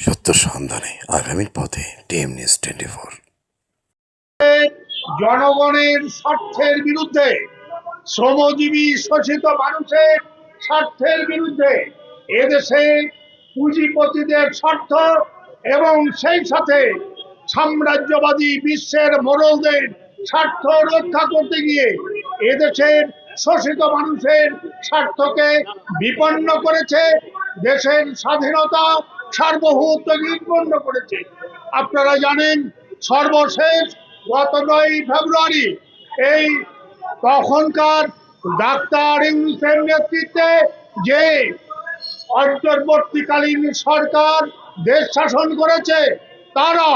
সত্য সন্ধানে আগামীর পথে টিএম নিউজ 24। জনগণের স্বার্থের বিরুদ্ধে, শ্রমজীবী শোষিত মানুষের স্বার্থের বিরুদ্ধে, এদেশে পুঁজিপতিদের স্বার্থ এবং সেই সাথে সাম্রাজ্যবাদী বিশ্বের মোড়লদের স্বার্থ রক্ষা করতে গিয়ে এদেশের শোষিত মানুষের স্বার্থকে বিপন্ন করেছে, দেশের স্বাধীনতা সার্বভৌমত্ব বিপন্ন করেছে। আপনারা জানেন, সর্বশেষ গত 9 ফেব্রুয়ারি এই তখনকার ডাক্তার ইউনূসের নেতৃত্বে যে অন্তর্বর্তীকালীন সরকার দেশ শাসন করেছে, তারা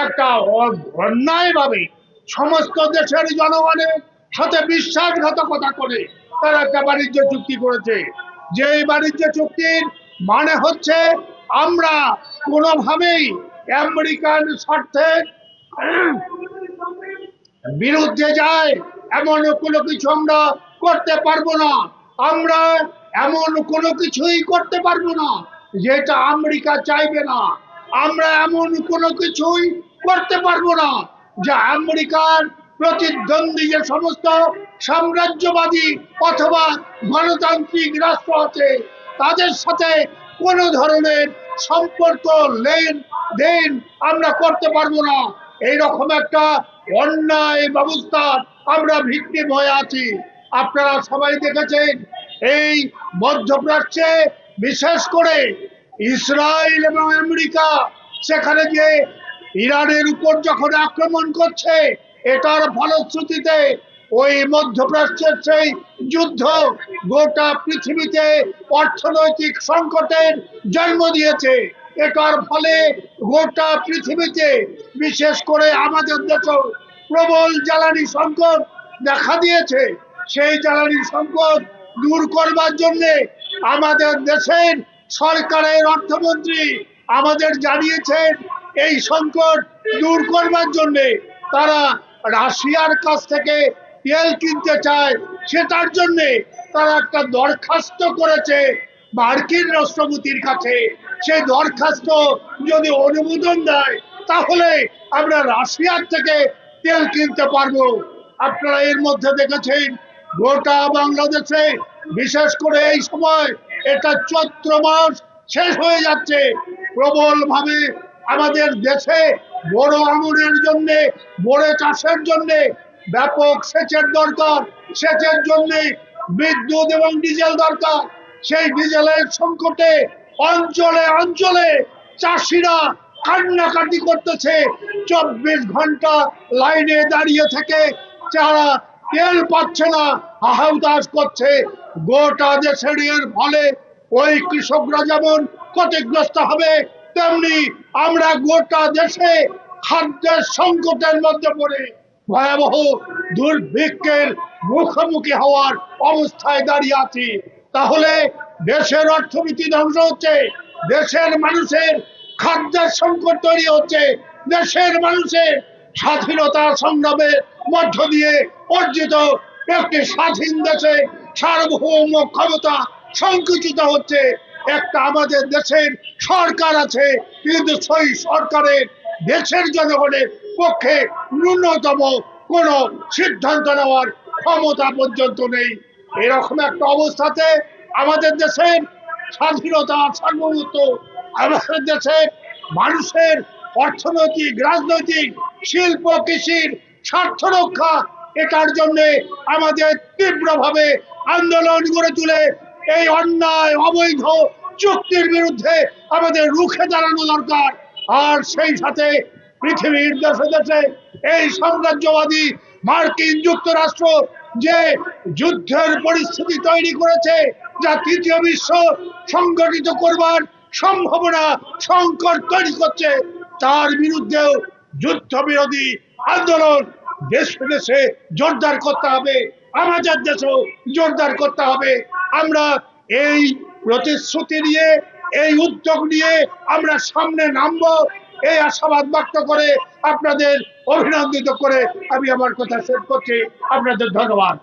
একটা অন্যায়ভাবে সমস্ত দেশের জনগণের সাথে বিশ্বাসঘাতকতা করে তারা একটা বাণিজ্য চুক্তি করেছে। যে বাণিজ্য চুক্তির মানে হচ্ছে আমরা কোনোভাবেই আমেরিকান স্বার্থের বিরুদ্ধে যায় এমন কোনো কিছু আমরা করতে পারবো না। আমরা এমন কোনো কিছুই করতে পারবো না যেটা আমেরিকা চাইবে না। আমরা এমন কোনো কিছুই করতে পারবো না যা আমেরিকার প্রতিদ্বন্দ্বী যে সমস্ত সাম্রাজ্যবাদী অথবা গণতান্ত্রিক রাষ্ট্র আছে তাদের সাথে কোনো ধরনের সম্পর্ক লেনদেন আমরা করতে পারবো না। এইরকম একটা অন্যায় ব্যবস্থা আমরা ভিকটিম হয়ে আছি। আপনারা সবাই দেখেছেন, এই মধ্যপ্রাচ্যে বিশেষ করে ইসরায়েল এবং আমেরিকা সেখানে যে ইরানের উপর যখন আক্রমণ করছে, এটার ফলশ্রুতিতে ওই মধ্যপ্রাচ্যের সেই যুদ্ধ গোটা পৃথিবীতে অর্থনৈতিক সংকটের জন্ম দিয়েছে। এটার ফলে গোটা পৃথিবীতে বিশেষ করে আমাদের দেশে প্রবল জ্বালানি সংকট দেখা দিয়েছে। সেই জ্বালানি সংকট দূর করবার জন্য আমাদের দেশের সরকারের অর্থমন্ত্রী আমাদের জানিয়েছেন, এই সংকট দূর করবার জন্য তারা রাশিয়ার কাছ থেকে তেল কিনতে চায়। সেটার জন্য তারা একটা দরখাস্ত করেছে মার্কিন রাষ্ট্রপতির কাছে। সেই দরখাস্ত যদি অনুমোদন দেয় তাহলে আমরা রাশিয়ার থেকে তেল কিনতে পারবো। আপনারা এর মধ্যে দেখেছেন, গোটা বাংলাদেশে বিশেষ করে এই সময় এটা চৈত্র মাস শেষ হয়ে যাচ্ছে, প্রবল ভাবে আমাদের দেশে বড় আঙুরের জন্য, বড় চাষের জন্য ব্যাপক সেচের দরকার। সেচের জন্য বিদ্যুৎ এবং ডিজেল দরকার। সেই ডিজেলের সংকটে অঞ্চলে অঞ্চলে চাষিরা কান্নাকাটি করতেছে। 24 ঘন্টা লাইনে দাঁড়িয়ে থেকে যারা তেল পাচ্ছে না, হাহাকার করছে। গোটা দেশের এর ফলে ওই কৃষকরা যেমন ক্ষতিগ্রস্ত হবে, তেমনি আমরা গোটা দেশে খাদ্যের সংকটের মধ্যে পড়ে ভয়াবহ দুর্ভিক্ষের মুখোমুখি হওয়ার অবস্থায় দাঁড়িয়ে আছি। তাহলে দেশের অর্থনীতি ধ্বংস হচ্ছে, দেশের মানুষের খাদ্যের সংকট তৈরি হচ্ছে, দেশের মানুষের স্বাধীনতা সংগ্রামের মধ্য দিয়ে অর্জিত একটি স্বাধীন দেশে সার্বভৌম ক্ষমতা সংকুচিত হচ্ছে। একটা আমাদের দেশের সরকার আছে, কিন্তু সেই সরকারের দেশের জনগণের পক্ষে ন্যূনতম কোন সিদ্ধান্ত নেওয়ার ক্ষমতা পর্যন্ত নেই। এরকম একটা অবস্থাতে আমাদের দেশের স্বাধীনতা সার্বভৌমত্ব, আমাদের দেশের মানুষের অর্থনৈতিক, রাজনৈতিক, শিল্প, কৃষির স্বার্থ রক্ষা, এটার জন্য আমাদের তীব্রভাবে আন্দোলন গড়ে তুলে এই অন্যায় অবৈধ চুক্তির বিরুদ্ধে আমাদের রুখে দাঁড়ানো দরকার। আর সেই সাথে পৃথিবীর দেশে দেশে এই সাম্রাজ্যবাদী মার্কিন যুক্তরাষ্ট্র যে যুদ্ধের পরিস্থিতি তৈরি করেছে, যা তৃতীয় বিশ্ব সংগঠিত করবার সম্ভাবনা সংকট তৈরি করছে, তার বিরুদ্ধেও যুদ্ধবিরোধী আন্দোলন দেশে দেশে জোরদার করতে হবে, আমাদের দেশেও জোরদার করতে হবে। আমরা এই প্রতিশ্রুতি নিয়ে, এই উদ্যোগ নিয়ে আমরা সামনে নামবো, এই আশাবাদ ব্যক্ত করে আপনাদের অভিনন্দিত করে আমি আমার কথা শেষ করছি। আপনাদের ধন্যবাদ।